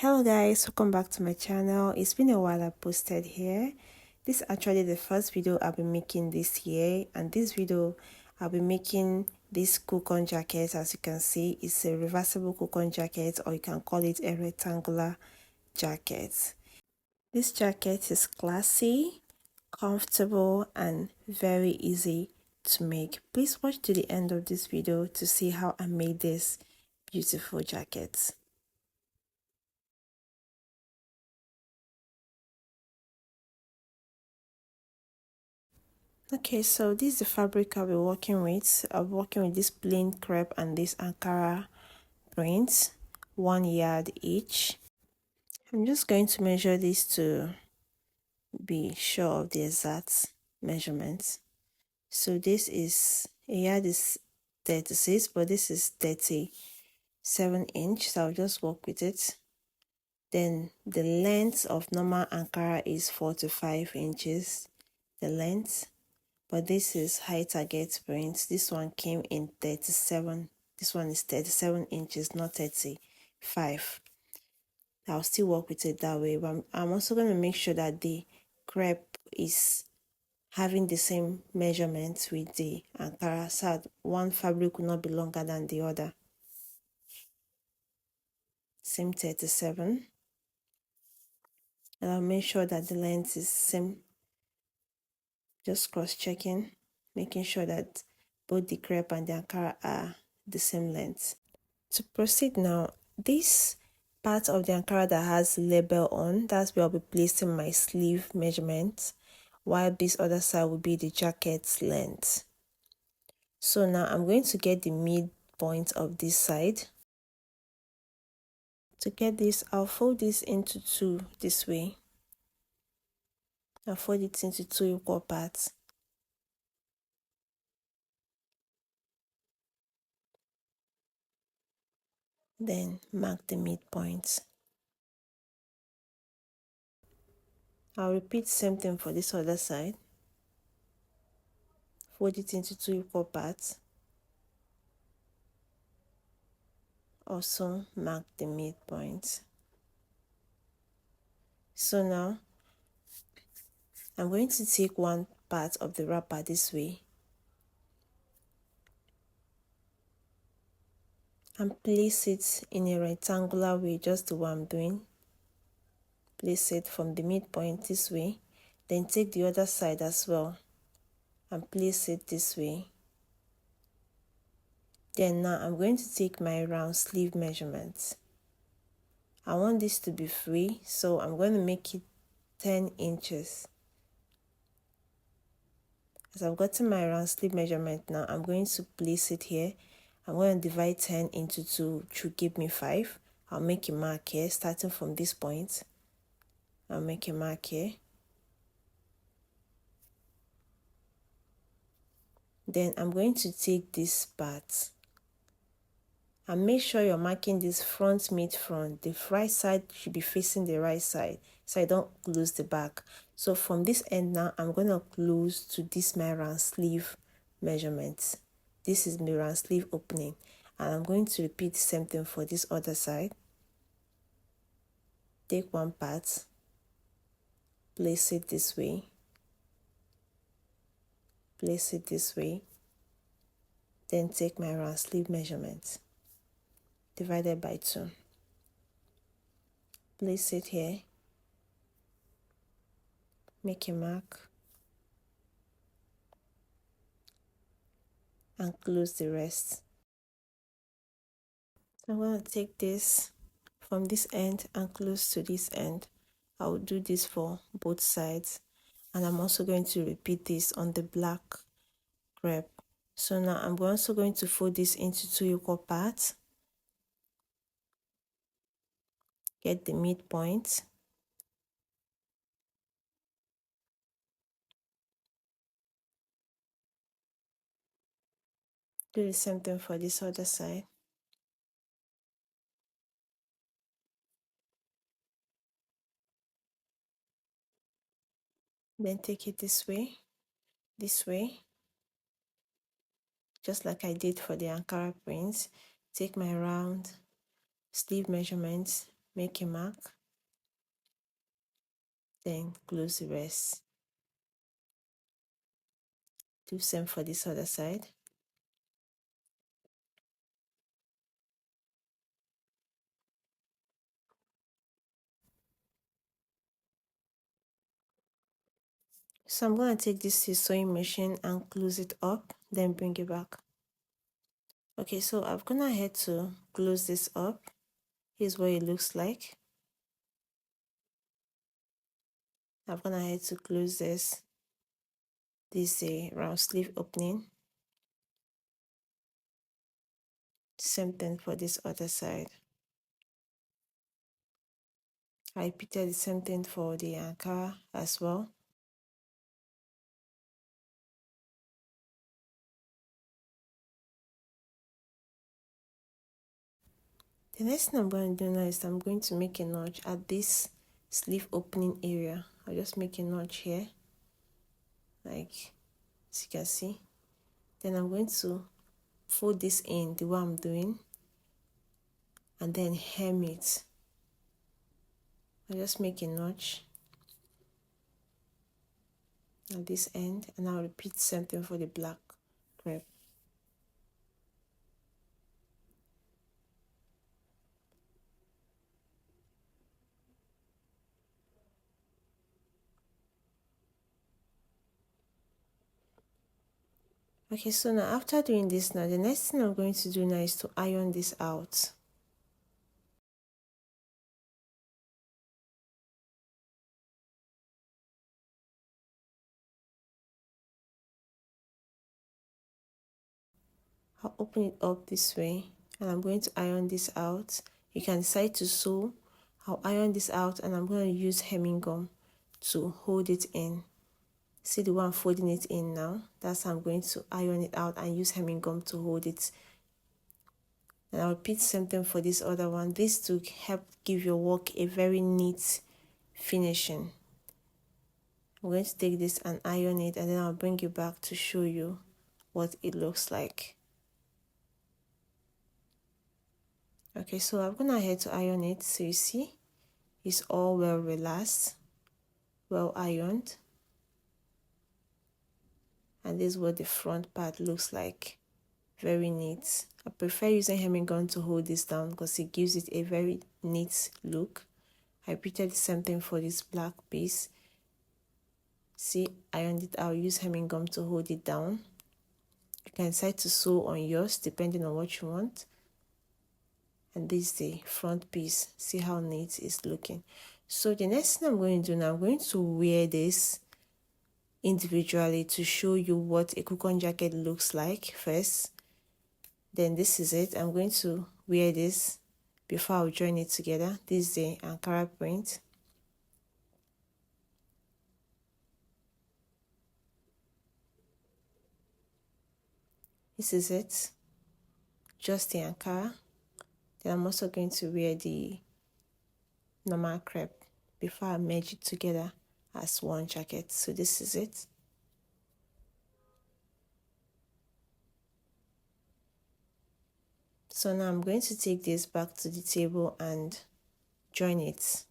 Hello guys, welcome back to my channel. It's been a while I posted here. This is actually the first video I'll be making this year, and this video I'll be making this Cocoon jacket. As you can see, it's a reversible Cocoon jacket, or you can call it a rectangular jacket. This jacket is classy, comfortable, and very easy to make. Please watch to the end of this video to see how I made this beautiful jacket. Okay, so this is the fabric I'll be working with. I'll be working with this plain crepe and this Ankara prints, 1 yard each. I'm just going to measure this to be sure of the exact measurements. So this is, a yard is 36, but this is 37-inch, so I'll just work with it. Then the length of normal Ankara is 4 to 5 inches, the length. But this is high target prints. This one came in 37. This one is 37 inches, not 35. I'll still work with it that way, but I'm also going to make sure that the crepe is having the same measurements with the Ankara, so that one fabric will not be longer than the other. Same 37. And I'll make sure that the length is same. Just cross-checking, making sure that both the crepe and the Ankara are the same length. To proceed now, this part of the Ankara that has label on, that's where I'll be placing my sleeve measurement, while this other side will be the jacket's length. So now I'm going to get the midpoint of this side. To get this, I'll fold this into two this way. I'll fold it into two equal parts. Then mark the midpoint. I'll repeat the same thing for this other side. Fold it into two equal parts. Also mark the midpoint. So now I'm going to take one part of the wrapper this way and place it in a rectangular way, just the way I'm doing. Place it from the midpoint this way, then take the other side as well and place it this way. Then now I'm going to take my round sleeve measurements. I want this to be free, so I'm going to make it 10 inches. As I've gotten my round sleeve measurement now, I'm going to place it here. I'm going to divide 10 into 2, which will give me 5. I'll make a mark here, starting from this point. I'll make a mark here. Then I'm going to take this part. And make sure you're marking this front mid-front. The right side should be facing the right side, so I don't lose the back. So from this end now, I'm going to close to this my round sleeve measurements. This is my round sleeve opening. And I'm going to repeat the same thing for this other side. Take one part, place it this way, place it this way, then take my round sleeve measurement, divided by 2. Place it here, make a mark, and close the rest. I'm going to take this from this end and close to this end. I will do this for both sides, and I'm also going to repeat this on the black crepe. So now I'm also going to fold this into 2 equal parts. Get the midpoint. Do the same thing for this other side. Then take it this way, just like I did for the Ankara prints. Take my round sleeve measurements, make a mark, then close the rest. Do same for this other side. So I'm going to take this sewing machine and close it up, then bring it back. Okay, so I've gone ahead to close this up. Here's what it looks like. I've gone ahead to close this. This is a round sleeve opening. Same thing for this other side. I repeated the same thing for the Ankara as well. The next thing I'm going to do now is I'm going to make a notch at this sleeve opening area. I'll just make a notch here, like as you can see. Then I'm going to fold this in the way I'm doing and then hem it. I'll just make a notch at this end and I'll repeat the same thing for the black crepe. Okay, so now after doing this now, the next thing I'm going to do now is to iron this out. I'll open it up this way and I'm going to iron this out. You can decide to sew. I'll iron this out and I'm going to use hemming gum to hold it in. See the one folding it in now? That's how I'm going to iron it out and use hemming gum to hold it. And I'll repeat the same thing for this other one. This to help give your work a very neat finishing. I'm going to take this and iron it and then I'll bring it back to show you what it looks like. Okay, so I've gone ahead to iron it, so you see it's all well relaxed, well ironed, and this is what the front part looks like. Very neat. I prefer using hemming gun to hold this down because it gives it a very neat look. I repeated the same thing for this black piece. See, ironed it out, use hemming gum to hold it down. You can decide to sew on yours depending on what you want. And this is the front piece. See how neat it's looking. So the next thing I'm going to do now, I'm going to wear this individually to show you what a Cocoon jacket looks like first. Then this is it. I'm going to wear this before I'll join it together. This is the Ankara print. This is it. Just the Ankara. Then I'm also going to wear the normal crepe before I merge it together as one jacket. So this is it. So now I'm going to take this back to the table and join it.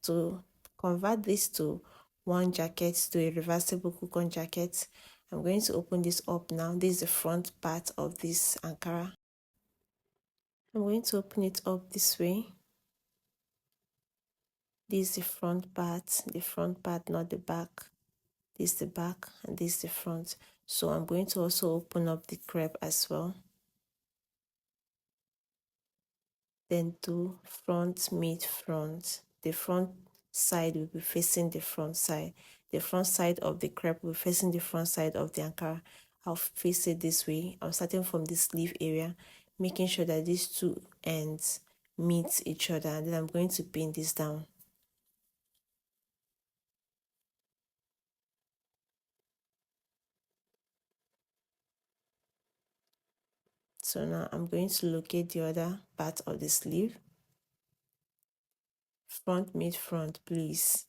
To convert this to one jacket, to a reversible Cocoon jacket, I'm going to open this up now. This is the front part of this Ankara. I'm going to open it up this way. This is the front part, not the back. This is the back and this is the front. So I'm going to also open up the crepe as well. Then do front, mid, front. The front side will be facing the front side. The front side of the crepe will be facing the front side of the Ankara. I'll face it this way. I'm starting from the sleeve area, making sure that these two ends meet each other, and then I'm going to pin this down. So now I'm going to locate the other part of the sleeve. Front, mid, front, please.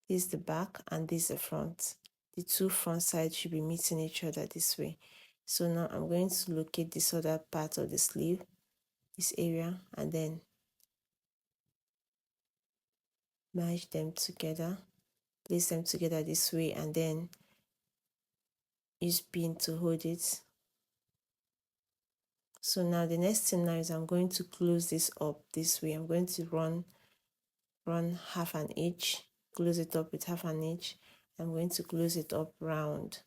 This is the back and this is the front. The two front sides should be meeting each other this way. So now I'm going to locate this other part of the sleeve, this area, and then merge them together, place them together this way, and then use pin to hold it. So now the next thing now is I'm going to close this up this way. I'm going to run half an inch, close it up with half an inch. I'm going to close it up round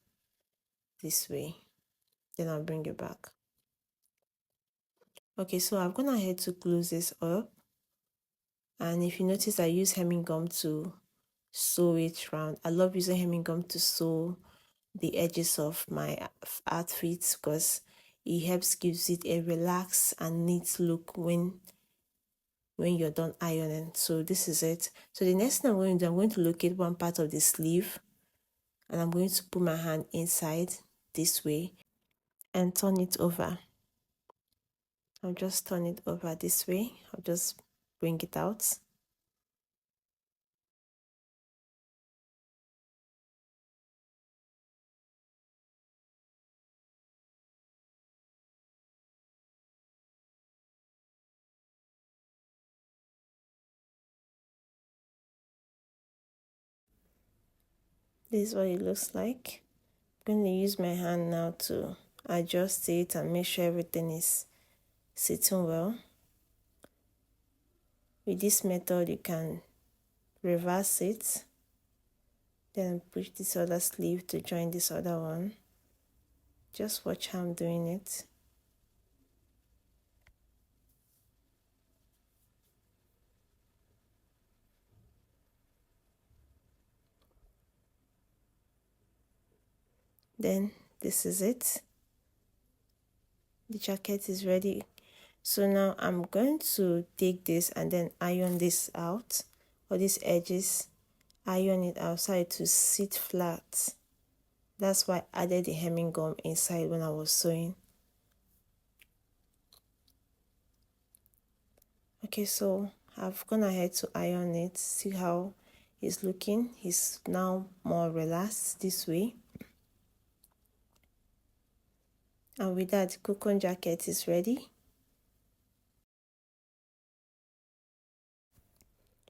this way. Then I'll bring it back. Okay, so I've gone ahead to close this up, and if you notice, I use hemming gum to sew it round. I love using hemming gum to sew the edges of my outfits because it helps gives it a relaxed and neat look when you're done ironing. So this is it. So the next thing I'm going to do, I'm going to locate one part of the sleeve, and I'm going to put my hand inside this way and turn it over. I'll just turn it over this way. I'll just bring it out. This is what it looks like. I'm going to use my hand now to adjust it and make sure everything is sitting well. With this method, you can reverse it, then push this other sleeve to join this other one. Just watch how I'm doing it. Then this is it. The jacket is ready. So now I'm going to take this and then iron this out, or these edges, iron it outside to sit flat. That's why I added the hemming gum inside when I was sewing. Okay, so I've gone ahead to iron it. See how it's looking? It's now more relaxed this way. And with that, the cocoon jacket is ready.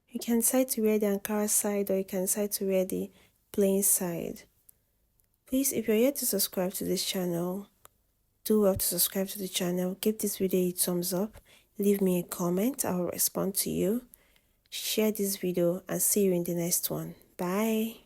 You can decide to wear the Ankara side, or you can decide to wear the plain side. Please, if you're yet to subscribe to this channel, do well to subscribe to the channel. Give this video a thumbs up. Leave me a comment. I will respond to you. Share this video and see you in the next one. Bye.